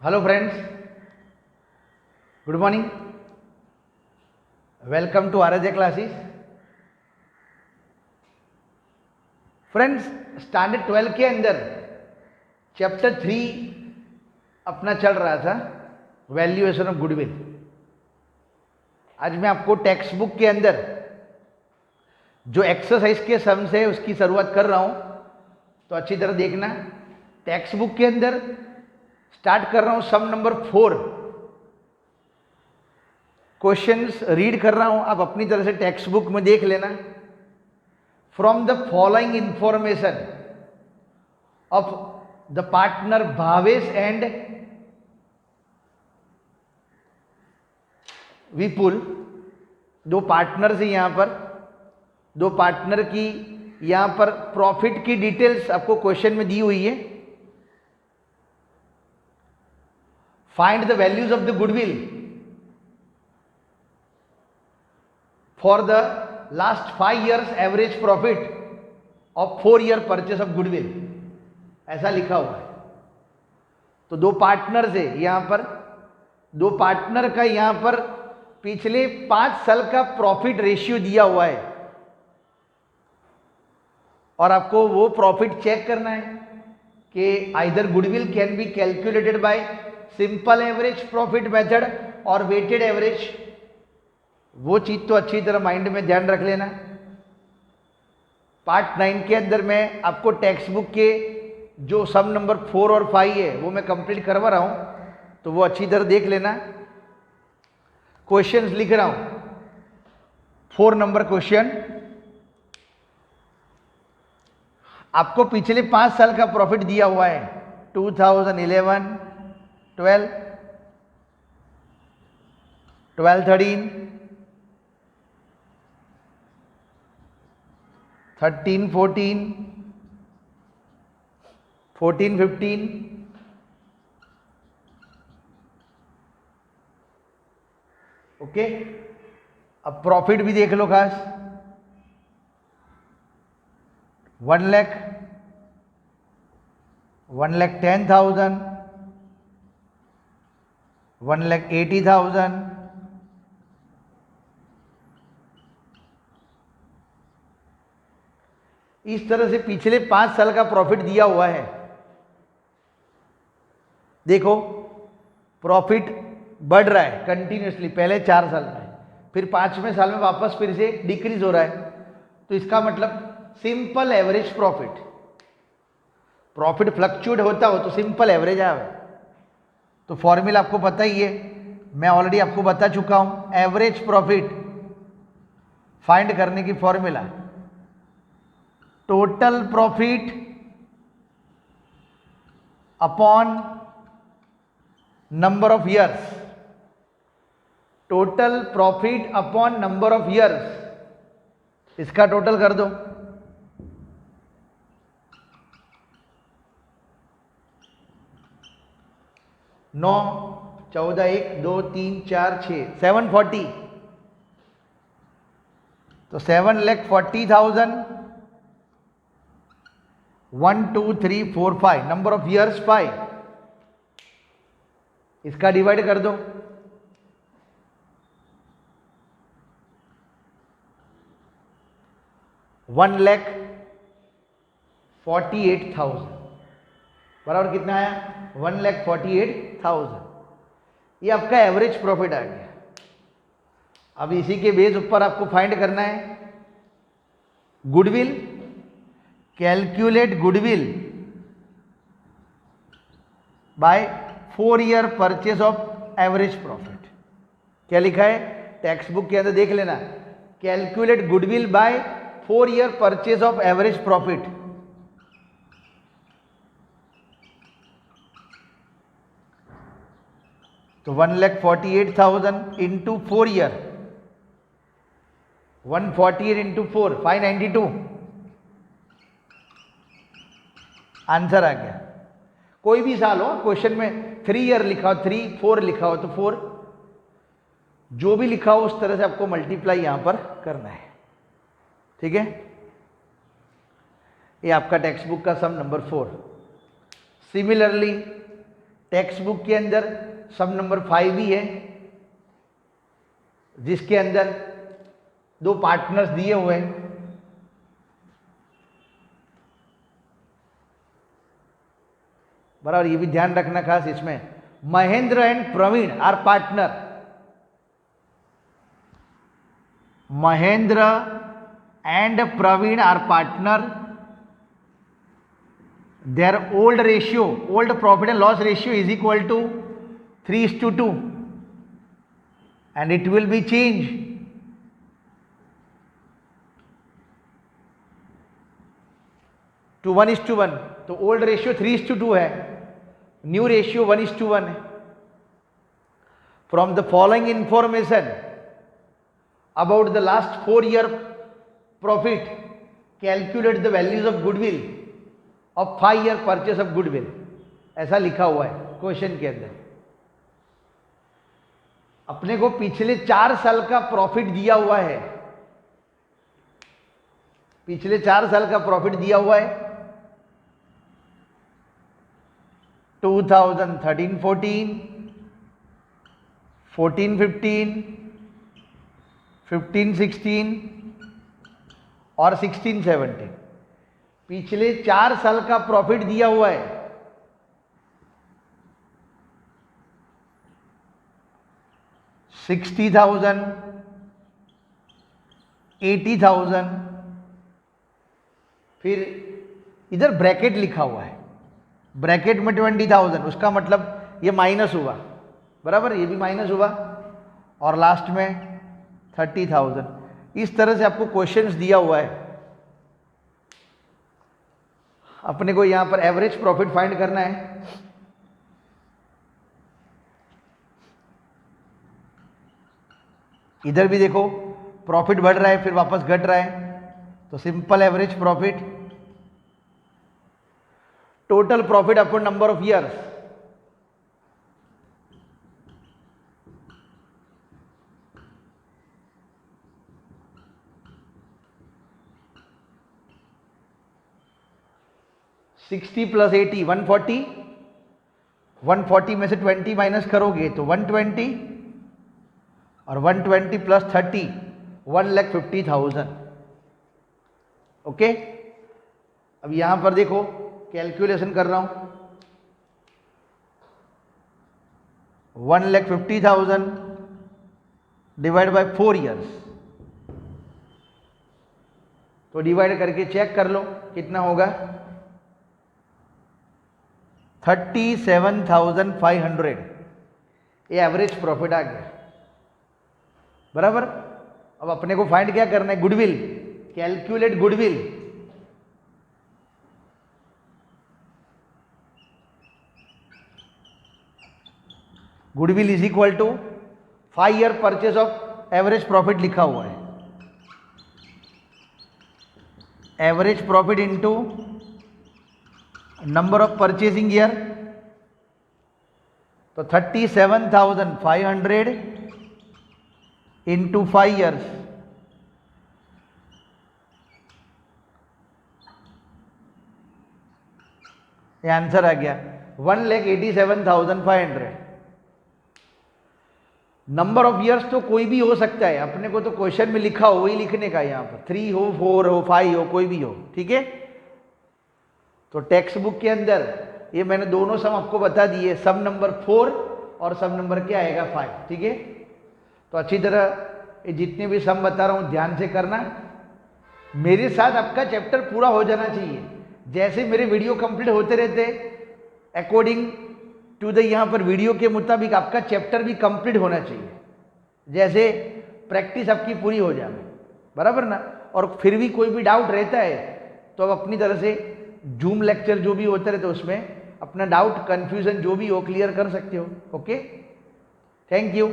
Hello friends, good morning. Welcome to RJ classes. Friends standard 12 के अंदर chapter 3 अपना चल रहा था वैल्यूएशन ऑफ गुडविल। आज मैं आपको टेक्स्ट बुक के अंदर जो एक्सरसाइज के सम्स है उसकी शुरुआत कर रहा हूं, तो अच्छी तरह देखना। टेक्स्ट बुक के अंदर स्टार्ट कर रहा हूं सम नंबर 4। क्वेश्चंस रीड कर रहा हूं, आप अपनी तरह से टेक्स्ट बुक में देख लेना। From the following information of the partner Bhavesh and Vipul, दो पार्टनर्स हैं यहां पर, दो पार्टनर की यहां पर प्रॉफिट की डिटेल्स आपको क्वेश्चन में दी हुई है। Find the values of the goodwill for the last 5 years average profit of 4 year purchase of goodwill, ऐसा लिखा हुआ है। तो दो पार्टनर्स है यहां पर, दो पार्टनर का यहां पर पिछले 5 साल का प्रॉफिट रेशियो दिया हुआ है और आपको वो प्रॉफिट चेक करना है कि either goodwill can be calculated by simple average profit method और वेटेड एवरेज। वो चीज तो अच्छी तरह माइंड में ध्यान रख लेना। पार्ट 9 के अंदर मैं आपको टेक्स्ट बुक के जो सम नंबर 4 और 5 है वो मैं कंप्लीट करवा रहा हूं, तो वो अच्छी तरह देख लेना। क्वेश्चंस लिख रहा हूं। 4 नंबर क्वेश्चन, आपको पिछले 5 साल का प्रॉफिट दिया हुआ है 2011, 12, 13, 13, 14, 14, 15, ओके। अब प्रॉफिट भी देख लो खास। 1 लाख, 1,10,000, 1,80,000, इस तरह से पिछले 5 साल का प्रॉफिट दिया हुआ है। देखो प्रॉफिट बढ़ रहा है कंटिन्यूसली, पहले 4 साल में, फिर 5वें साल में वापस फिर से डिक्रीज हो रहा है। तो इसका मतलब simple average profit, profit fluctuate होता हो तो सिंपल एवरेज आवे। तो फॉर्मूला आपको पता ही है, मैं ऑलरेडी आपको बता चुका हूं। एवरेज प्रॉफिट फाइंड करने की formula, total profit upon number of years, total profit upon number of years, इसका टोटल कर दो। नौ, 14, 1, 2, 3, 4, 6, 740। तो 7,40,000, 1, 2, 3, 4, 5, नंबर ऑफ ईयर्स 5, इसका डिवाइड कर दो। वन लैख 48,000 बराबर कितना आया? 1,48,000। ये आपका एवरेज प्रॉफिट आ गया। अब इसी के बेस ऊपर आपको फाइंड करना है goodwill. Calculate goodwill by 4 year purchase of average profit. क्या लिखा है टेक्स्ट बुक के अंदर, देख लेना। Calculate goodwill by 4 year purchase of average profit. तो 1,48,000 इंटू 4 year, 148 इंटू 4, 592 आंसर आ गया। कोई भी साल हो, क्वेश्चन में 3 year लिखा हो, 3, 4 लिखा हो तो 4, जो भी लिखा हो उस तरह से आपको मल्टीप्लाई यहां पर करना है। ठीक है, ये आपका टेक्स्ट बुक का सम नंबर 4। सिमिलरली टेक्स्ट बुक के अंदर सम नंबर 5 ही है, जिसके अंदर 2 पार्टनर्स दिए हुए हैं। बराबर, ये भी ध्यान रखना खास इसमें, Mahendra and Praveen are partner. Mahendra and Praveen are partner. their old ratio, old profit and loss ratio is equal to 3:2 and it will be changed to 1:1। तो ओल्ड रेशियो 3:2 है, न्यू रेशियो 1:1 है। From the following information about the last 4 year profit calculate the values of goodwill of 5 year purchase of goodwill, ऐसा लिखा हुआ है question के अंदर। अपने को पिछले 4 साल का प्रॉफिट दिया हुआ है, पिछले 4 साल का प्रॉफिट दिया हुआ है 2013-14, 14-15, 15-16 और 16-17। पिछले 4 साल का प्रॉफिट दिया हुआ है। $60,000, $80,000, फिर इधर ब्रैकेट लिखा हुआ है, ब्रैकेट में 20,000, उसका मतलब ये माइनस हुआ, बराबर, ये भी माइनस हुआ, और लास्ट में 30,000। इस तरह से आपको क्वेश्चंस दिया हुआ है। अपने को यहां पर एवरेज प्रॉफिट फाइंड करना है। इधर भी देखो प्रॉफिट बढ़ रहा है फिर वापस घट रहा है, तो simple average profit, total profit upon number of years, $60 + 80 140, 140 में से 20 माइनस करोगे तो 120, और 120 + 30 1,50,000। ओके, अब यहां पर देखो कैलकुलेशन कर रहा हूं, 1,50,000 डिवाइड बाय 4 years, तो डिवाइड करके चेक कर लो कितना होगा, 37,500। ये एवरेज प्रॉफिट आ गया, बराबर। अब अपने को फाइंड क्या करना है, goodwill, calculate goodwill. Goodwill is equal to 5 year purchase of average profit लिखा हुआ है, average profit into number of purchasing year, तो 37,500 इंटू 5 years, ये आंसर आ गया 1,87,500। नंबर ऑफ ईयर्स तो कोई भी हो सकता है, अपने को तो क्वेश्चन में लिखा हो वही लिखने का, यहां पर 3 हो, 4 हो, 5 हो, कोई भी हो, ठीक है। तो टेक्स्ट बुक के अंदर ये मैंने दोनों सम आपको बता दिए, सम नंबर 4 और सम नंबर क्या आएगा 5, ठीक है। तो अच्छी तरह ये जितने भी सम बता रहा हूं ध्यान से करना। मेरे साथ आपका चैप्टर पूरा हो जाना चाहिए, जैसे मेरे वीडियो कंप्लीट होते रहते अकॉर्डिंग टू द यहाँ पर वीडियो के मुताबिक आपका चैप्टर भी कंप्लीट होना चाहिए, जैसे प्रैक्टिस आपकी पूरी हो जाए, बराबर ना। और फिर भी कोई भी डाउट रहता है तो अब अपनी तरह से जूम लेक्चर जो भी होते रहते उसमें अपना डाउट, कन्फ्यूजन जो भी हो क्लियर कर सकते हो। Okay, thank you.